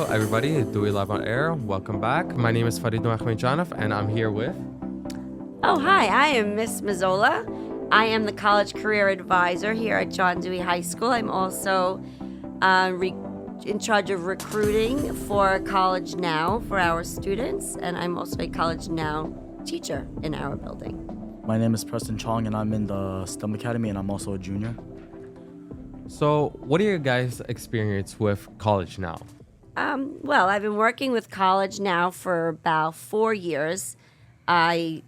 everybody. Dewey Live on Air. Welcome back. My name is Faridun, and I'm here with... Oh, hi. I am Miss Mazzola. I am the college career advisor here at John Dewey High School. I'm also in charge of recruiting for College Now for our students, and I'm also a College Now teacher in our building. My name is Preston and I'm in the STEM Academy, and I'm also a junior. So, what are your guys' experience with College Now? Well, I've been working with College Now for about 4 years. I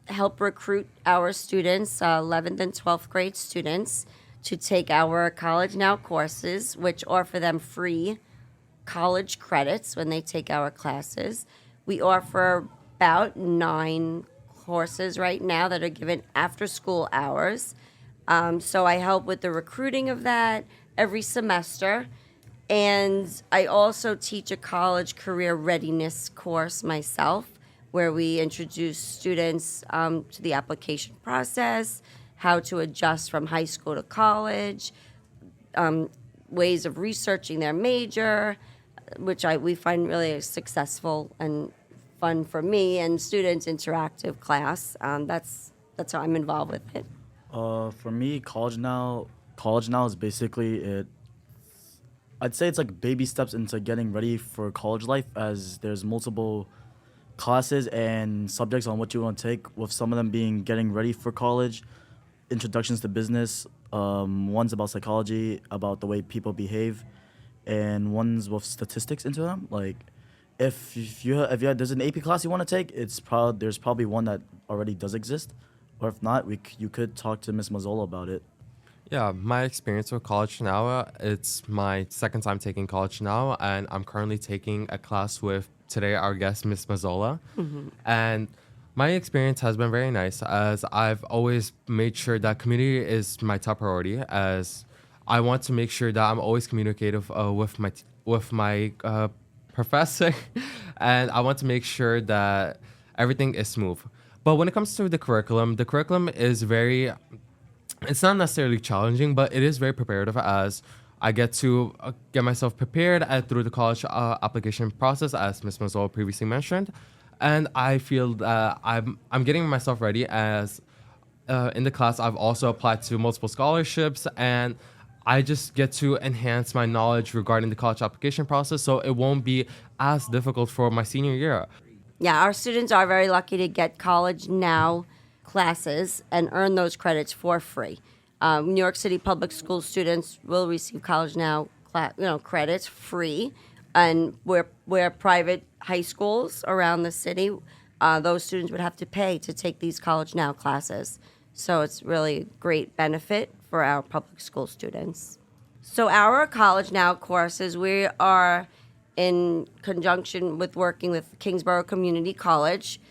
help recruit our students, 11th and 12th grade students, to take our College Now courses, which offer them free college credits when they take our classes. We offer about 9 courses right now that are given after school hours. So I help with the recruiting of that every semester. And I also teach a college career readiness course myself, where we introduce students to the application process, how to adjust from high school to college, ways of researching their major, which we find really successful and fun for me and students. Interactive class. That's how I'm involved with it. For me, College Now is basically it. I'd say it's like baby steps into getting ready for college life, as there's multiple classes and subjects on what you want to take, with some of them being getting ready for college, introductions to business, one's about psychology, about the way people behave, and one's with statistics into them. Like, if there's an AP class you want to take, there's probably one that already does exist, or if not, you could talk to Miss Mazzola about it. Yeah, my experience with College Now, it's my second time taking College Now, and I'm currently taking a class with today our guest, Miss Mazzola. Mm-hmm. And my experience has been very nice, as I've always made sure that community is my top priority, as I want to make sure that I'm always communicative with my professor, and I want to make sure that everything is smooth. But when it comes to the curriculum is it's not necessarily challenging, but it is very preparative, as I get to get myself prepared through the college application process, as Ms. Mazzola previously mentioned. And I feel that I'm getting myself ready, as in the class I've also applied to multiple scholarships, and I just get to enhance my knowledge regarding the college application process, so it won't be as difficult for my senior year. Yeah, our students are very lucky to get College Now classes and earn those credits for free. New York City public school students will receive College Now credits free, and where private high schools around the city, those students would have to pay to take these College Now classes. So it's really a great benefit for our public school students. So our College Now courses, we are in conjunction with working with Kingsborough Community College,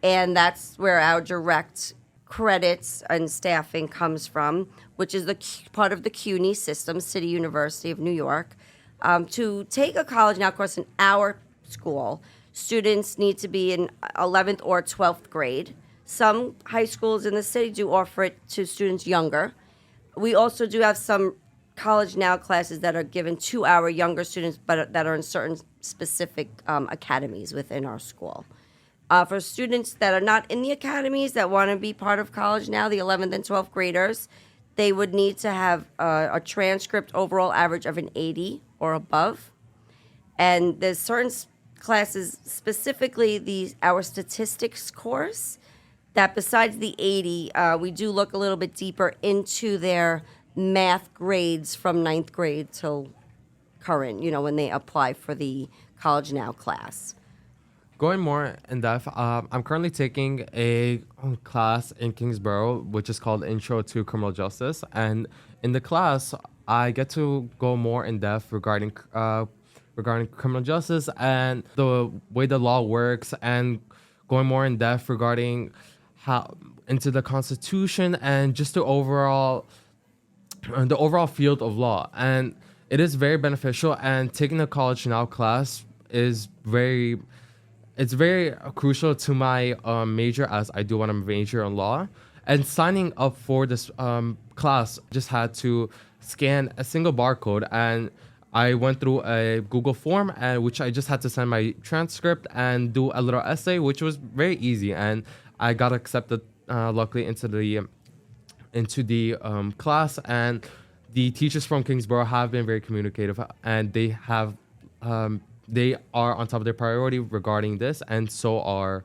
and that's where our direct credits and staffing comes from, which is the part of the CUNY system, City University of New York. To take a College Now course in our school, students need to be in 11th or 12th grade. Some high schools in the city do offer it to students younger. We also do have some College Now classes that are given to our younger students, but that are in certain specific academies within our school. For students that are not in the academies that want to be part of College Now, the 11th and 12th graders, they would need to have a transcript overall average of an 80 or above. And there's certain classes, specifically our statistics course, that besides the 80, we do look a little bit deeper into their math grades from 9th grade till current, when they apply for the College Now class. Going more in depth, I'm currently taking a class in Kingsborough, which is called Intro to Criminal Justice. And in the class, I get to go more in depth regarding criminal justice and the way the law works, and going more in depth regarding how into the Constitution and just the overall field of law. And it is very beneficial, and taking the College Now class is very crucial to my major, as I do want to major in law. And signing up for this class, just had to scan a single barcode, and I went through a Google form, which I just had to send my transcript and do a little essay, which was very easy, and I got accepted luckily into the class. And the teachers from Kingsborough have been very communicative, and they are on top of their priority regarding this, and so are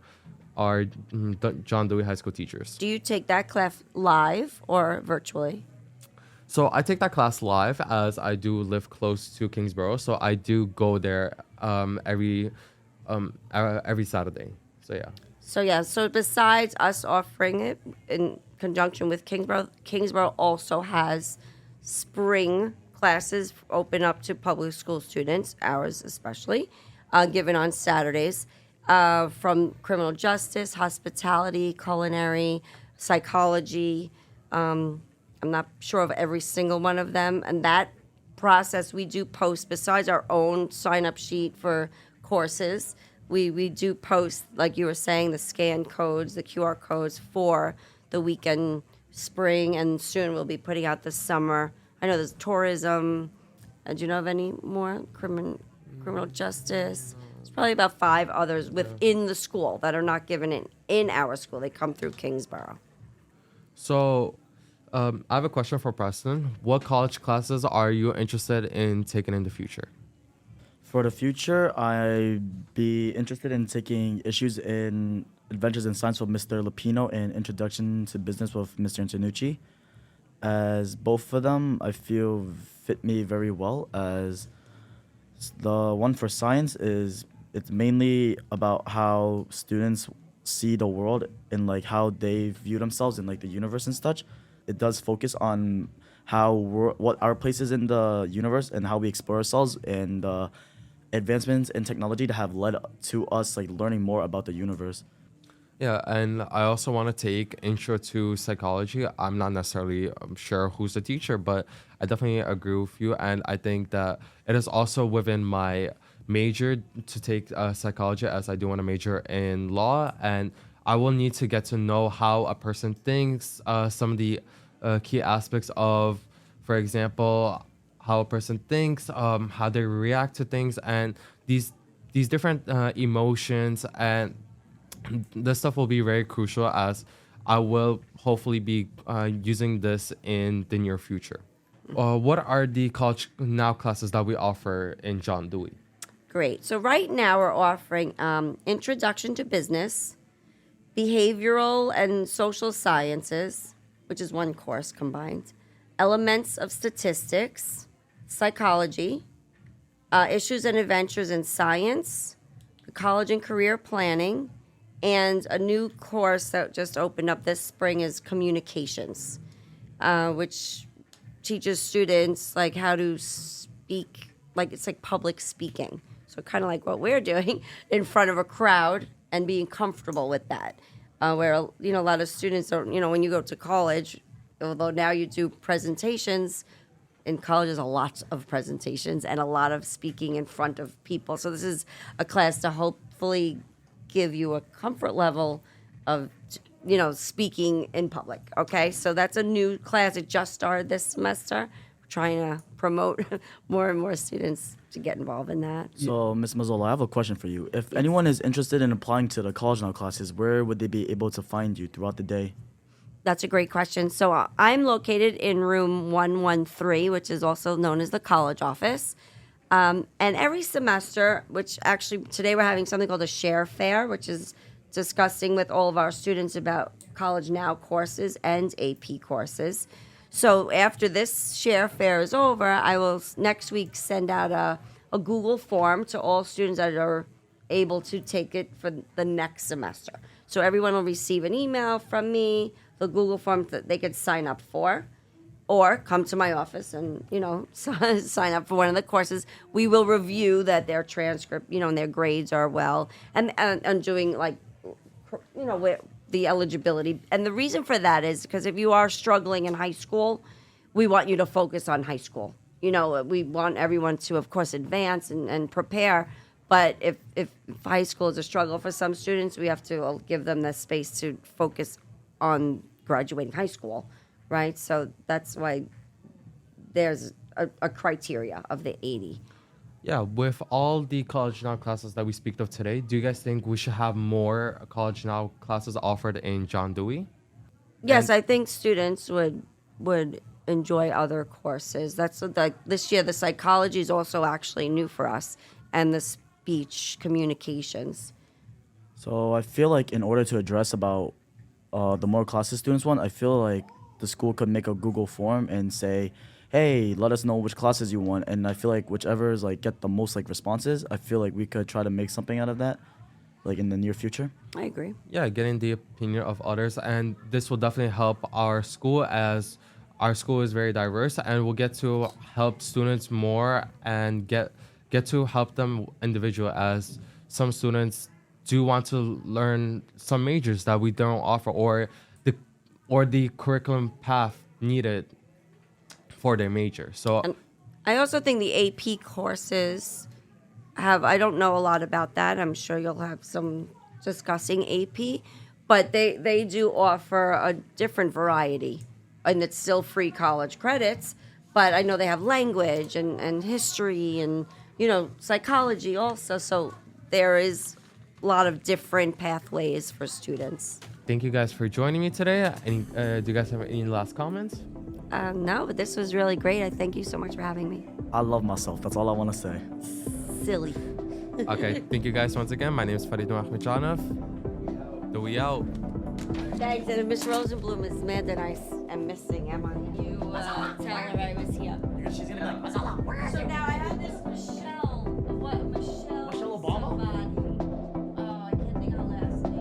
John Dewey High School teachers. Do you take that class live or virtually? So I take that class live, as I do live close to Kingsborough, so I do go there every Saturday. So yeah. So besides us offering it in conjunction with Kingsborough also has spring classes open up to public school students, ours especially, given on Saturdays, from criminal justice, hospitality, culinary, psychology. I'm not sure of every single one of them. And that process we do post, besides our own sign-up sheet for courses, we do post, like you were saying, the scan codes, the QR codes for the weekend spring, and soon we'll be putting out the summer. I know there's tourism. Do you know of any more? Criminal justice. There's probably about 5 others within the school that are not given in our school. They come through Kingsborough. So I have a question for Preston. What college classes are you interested in taking in the future? For the future, I'd be interested in taking issues in Adventures in Science with Mr. Lupino and Introduction to Business with Mr. Antonucci, as both of them I feel fit me very well. As the one for science it's mainly about how students see the world and like how they view themselves in like the universe and such. It does focus on what our place is in the universe and how we explore ourselves, and advancements in technology that have led to us like learning more about the universe. Yeah, and I also want to take Intro to Psychology. I'm not necessarily sure who's the teacher, but I definitely agree with you. And I think that it is also within my major to take psychology, as I do want to major in law. And I will need to get to know how a person thinks, some of the key aspects of, for example, how a person thinks, how they react to things, and these different emotions, and this stuff will be very crucial, as I will hopefully be using this in the near future. What are the College Now classes that we offer in John Dewey? Great. So right now we're offering Introduction to Business, Behavioral and Social Sciences, which is one course combined, Elements of Statistics, Psychology, Issues and Adventures in Science, College and Career Planning, and a new course that just opened up this spring is Communications, which teaches students like how to speak, like it's like public speaking. So kind of like what we're doing in front of a crowd and being comfortable with that. Where, a lot of students don't, when you go to college, although now you do presentations, in college there's a lot of presentations and a lot of speaking in front of people. So this is a class to hopefully give you a comfort level of, speaking in public, okay? So that's a new class. It just started this semester. We're trying to promote more and more students to get involved in that. So, Ms. Mazzola, I have a question for you. If anyone is interested in applying to the College Now classes, where would they be able to find you throughout the day? That's a great question. So I'm located in room 113, which is also known as the college office. And every semester, which actually today we're having something called a share fair, which is discussing with all of our students about College Now courses and AP courses. So after this share fair is over, I will next week send out a Google form to all students that are able to take it for the next semester. So everyone will receive an email from me, the Google form that they could sign up for, or come to my office and, sign up for one of the courses. We will review that their transcript, and their grades are well, and doing with the eligibility. And the reason for that is because if you are struggling in high school, we want you to focus on high school. We want everyone to, of course, advance and prepare. But if high school is a struggle for some students, we have to give them the space to focus on graduating high school, right? So that's why there's a criteria of the 80. Yeah, with all the College Now classes that we speak of today, do you guys think we should have more College Now classes offered in John Dewey? Yes, And- I think students would enjoy other courses. That's like this year. The psychology is also actually new for us, and the speech communications. So I feel like in order to address about the more classes students want, I feel like the school could make a Google form and say, hey, let us know which classes you want. And I feel like whichever is like get the most like responses, I feel like we could try to make something out of that, like in the near future. I agree. Yeah, getting the opinion of others, and this will definitely help our school, as our school is very diverse, and we'll get to help students more and get to help them individual, as some students do want to learn some majors that we don't offer, or the curriculum path needed for their major. So And I also think the AP courses I don't know a lot about that. I'm sure you'll have some discussing AP, but they do offer a different variety, and it's still free college credits, but I know they have language and history and, psychology also. So there is a lot of different pathways for students. thank you guys for joining me today. Do you guys have any last comments? No, but this was really great. I thank you so much for having me. I love myself. That's all I want to say. Silly. Okay, thank you guys once again. My name is Faridun Ahmedjanov. We out. Thanks, and Miss Rosenblum is mad that I am missing. Am I? You tell her I was here. She's gonna be like, Mazzola, where are So now I have this Michelle. What Michelle? Michelle Obama? Somebody. Oh, I can't think of her last name.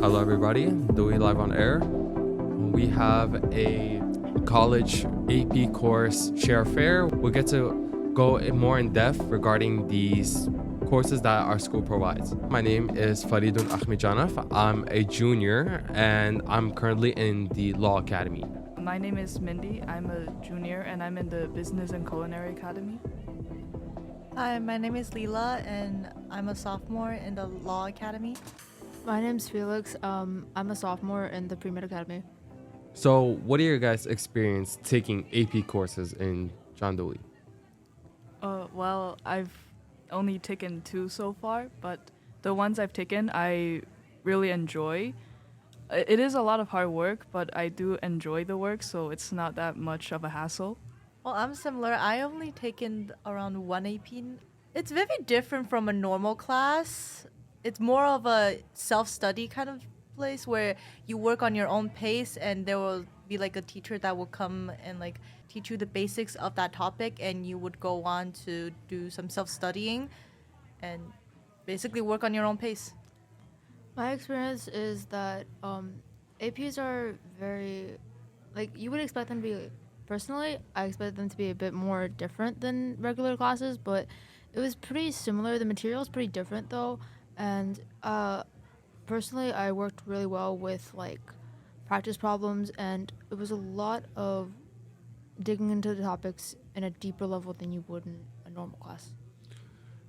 Hello, everybody. Dewey Live on Air. We have a college AP course share fair. We'll get to go more in depth regarding these courses that our school provides. My name is Faridun Ahmedjanov. I'm a junior and I'm currently in the Law Academy. My name is Mindy. I'm a junior and I'm in the Business and Culinary Academy. Hi, my name is Leila and I'm a sophomore in the Law Academy. My name's Felix. I'm a sophomore in the Pre-Med Academy. So, what are your guys' experience taking AP courses in John Dewey? Well, I've only taken 2 so far, but the ones I've taken, I really enjoy. It is a lot of hard work, but I do enjoy the work, so it's not that much of a hassle. Well, I'm similar. I only taken around 1 AP. It's very different from a normal class. It's more of a self-study kind of place where you work on your own pace, and there will be like a teacher that will come and like teach you the basics of that topic, and you would go on to do some self-studying and basically work on your own pace. My experience is that APs are very, like, you would expect them to be, personally, I expect them to be a bit more different than regular classes, but it was pretty similar. The material is pretty different though. And personally, I worked really well with like practice problems, and it was a lot of digging into the topics in a deeper level than you would in a normal class.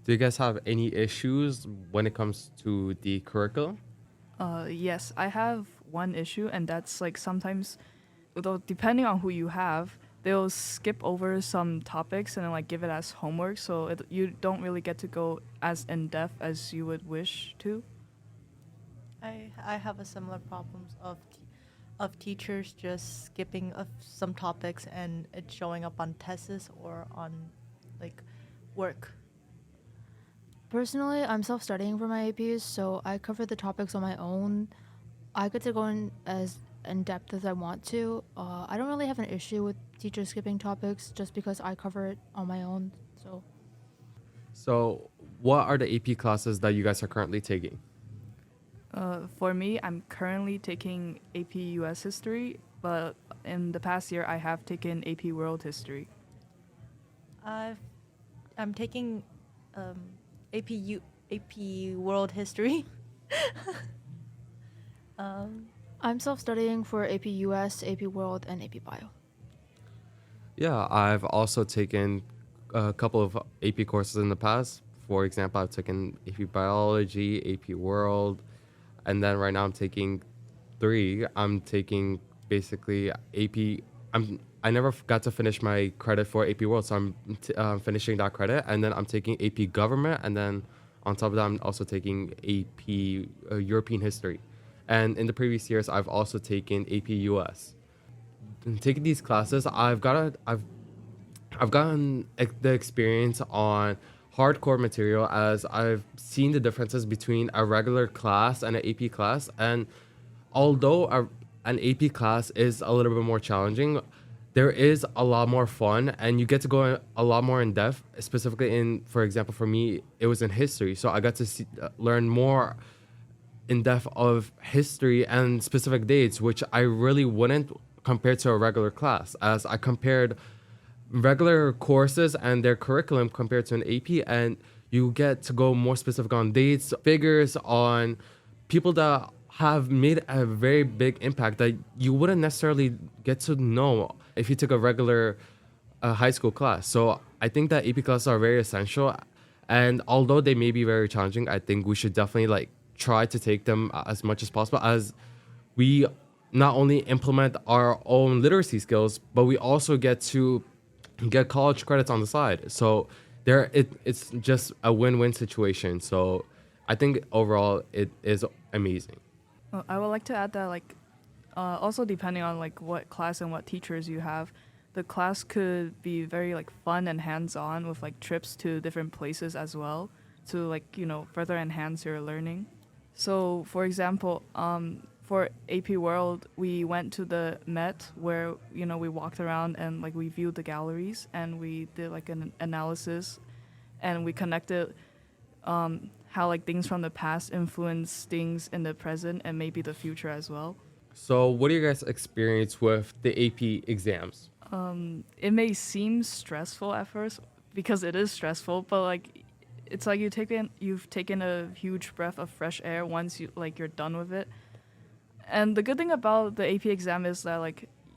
Do you guys have any issues when it comes to the curriculum? Yes, I have one issue, and that's like sometimes, though, depending on who you have, they'll skip over some topics and then like give it as homework, so you don't really get to go as in depth as you would wish to. I have a similar problems of teachers just skipping some topics and it showing up on tests or on like work. Personally, I'm self-studying for my APs, so I cover the topics on my own. I get to go in as in depth as I want to. I don't really have an issue with teachers skipping topics just because I cover it on my own. So, what are the AP classes that you guys are currently taking? For me, I'm currently taking AP US History, but in the past year, I have taken AP World History. I'm taking AP World History. I'm self-studying for AP US, AP World, and AP Bio. Yeah, I've also taken a couple of AP courses in the past. For example, I've taken AP Biology, AP World, and then right now I'm taking three. I'm taking basically AP. I never got to finish my credit for AP World, so I'm finishing that credit, and then I'm taking AP Government, and then on top of that, I'm also taking AP European History. And in the previous years, I've also taken AP US. In taking these classes, I've gotten the experience on hardcore material as I've seen the differences between a regular class and an AP class. And although an AP class is a little bit more challenging, there is a lot more fun and you get to go a lot more in depth, specifically in, for example, for me, it was in history. So I got to learn more in depth of history and specific dates, which I really wouldn't compare to a regular class, as I compared regular courses and their curriculum compared to an AP, and you get to go more specific on dates, figures, on people that have made a very big impact that you wouldn't necessarily get to know if you took a regular high school class. So I think that AP classes are very essential, and although they may be very challenging, I think we should definitely try to take them as much as possible, as we not only implement our own literacy skills, but we also get to get college credits on the side. So it's just a win-win situation. So I think overall it is amazing. Well, I would like to add that also depending on what class and what teachers you have, the class could be very fun and hands-on with trips to different places as well to further enhance your learning. So for example, for AP World, we went to the Met where we walked around and we viewed the galleries and we did an analysis, and we connected how things from the past influence things in the present and maybe the future as well. So what are your guys' experience with the AP exams? It may seem stressful at first because it is stressful, but it's you've taken a huge breath of fresh air once you're done with it. And the good thing about the AP exam is that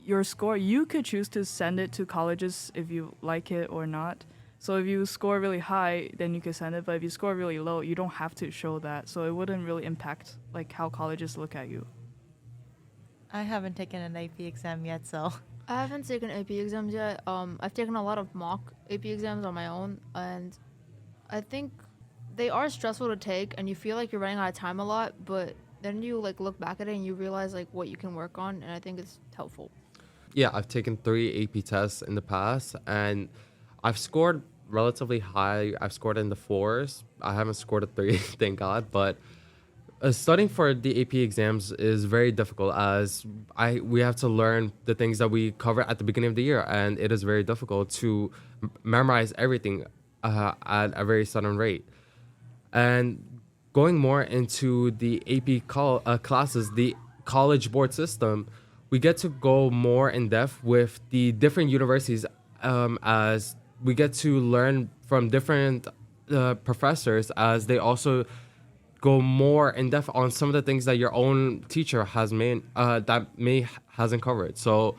your score, you could choose to send it to colleges if you like it or not. So if you score really high, then you could send it. But if you score really low, you don't have to show that. So it wouldn't really impact how colleges look at you. I haven't taken an AP exam yet, so. I haven't taken AP exams yet. I've taken a lot of mock AP exams on my own, and I think they are stressful to take, and you feel like you're running out of time a lot, but then you look back at it and you realize what you can work on, and I think it's helpful. Yeah, I've taken 3 AP tests in the past, and I've scored relatively high. I've scored in the 4s. I haven't scored a 3, thank God, but studying for the AP exams is very difficult, as we have to learn the things that we cover at the beginning of the year, and it is very difficult to memorize everything at a very sudden rate. And going more into the AP classes, the college board system, we get to go more in depth with the different universities, as we get to learn from different professors, as they also go more in depth on some of the things that your own teacher hasn't covered. So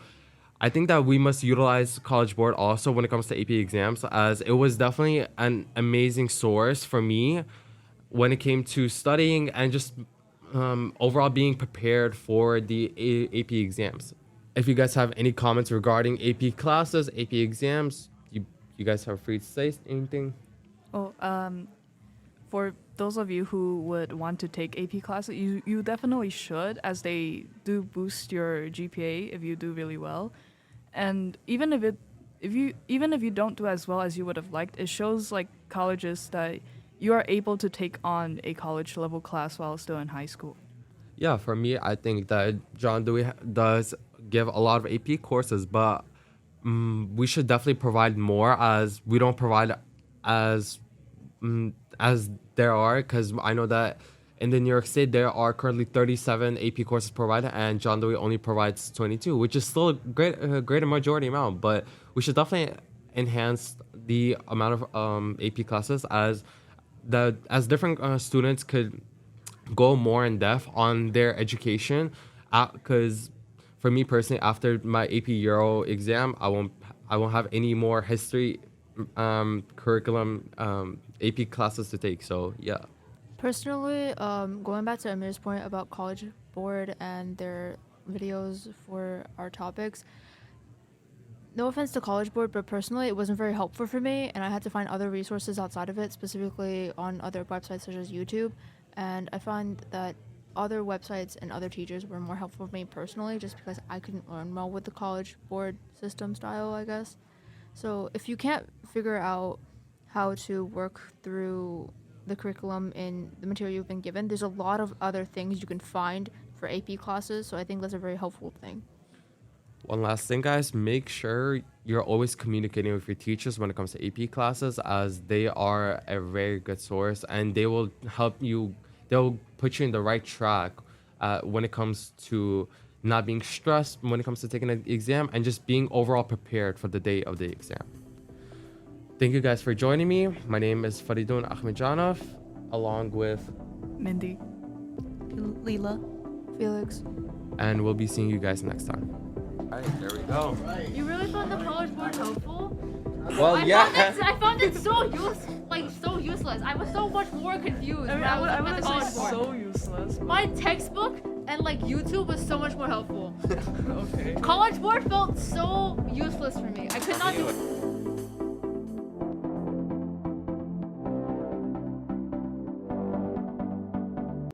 I think that we must utilize College Board also when it comes to AP exams, as it was definitely an amazing source for me when it came to studying and just overall being prepared for the AP exams. If you guys have any comments regarding AP classes, AP exams, you guys are free to say anything. For those of you who would want to take AP classes, you definitely should, as they do boost your GPA if you do really well. And even if you don't do as well as you would have liked, it shows colleges that you are able to take on a college level class while still in high school. Yeah, for me, I think that John Dewey does give a lot of AP courses, but we should definitely provide more, as we don't provide as there are, because I know that in the New York State there are currently 37 AP courses provided, and John Dewey only provides 22, which is still a greater majority amount. But we should definitely enhance the amount of AP classes, as different students could go more in depth on their education. Because for me personally, after my AP Euro exam, I won't I won't have any more history curriculum AP classes to take. So yeah. Personally, going back to Amir's point about College Board and their videos for our topics, no offense to College Board, but personally, it wasn't very helpful for me, and I had to find other resources outside of it, specifically on other websites such as YouTube. And I found that other websites and other teachers were more helpful for me personally, just because I couldn't learn well with the College Board system style, I guess. So if you can't figure out how to work through the curriculum in the material you've been given, there's a lot of other things you can find for AP classes, so I think that's a very helpful thing. One last thing, guys, make sure you're always communicating with your teachers when it comes to AP classes, as they are a very good source and they will help you, they'll put you in the right track when it comes to not being stressed when it comes to taking an exam and just being overall prepared for the day of the exam. Thank you guys for joining me. My name is Faridun Ahmedjanov, along with Mindy. Leila. Felix. and we'll be seeing you guys next time. All right, there we go. You really found the College Board helpful? Well, I found it so useless. I was so much more confused. I with would the College say Board. so useless. My textbook and like YouTube was so much more helpful. Okay. College Board felt so useless for me. I could not do it.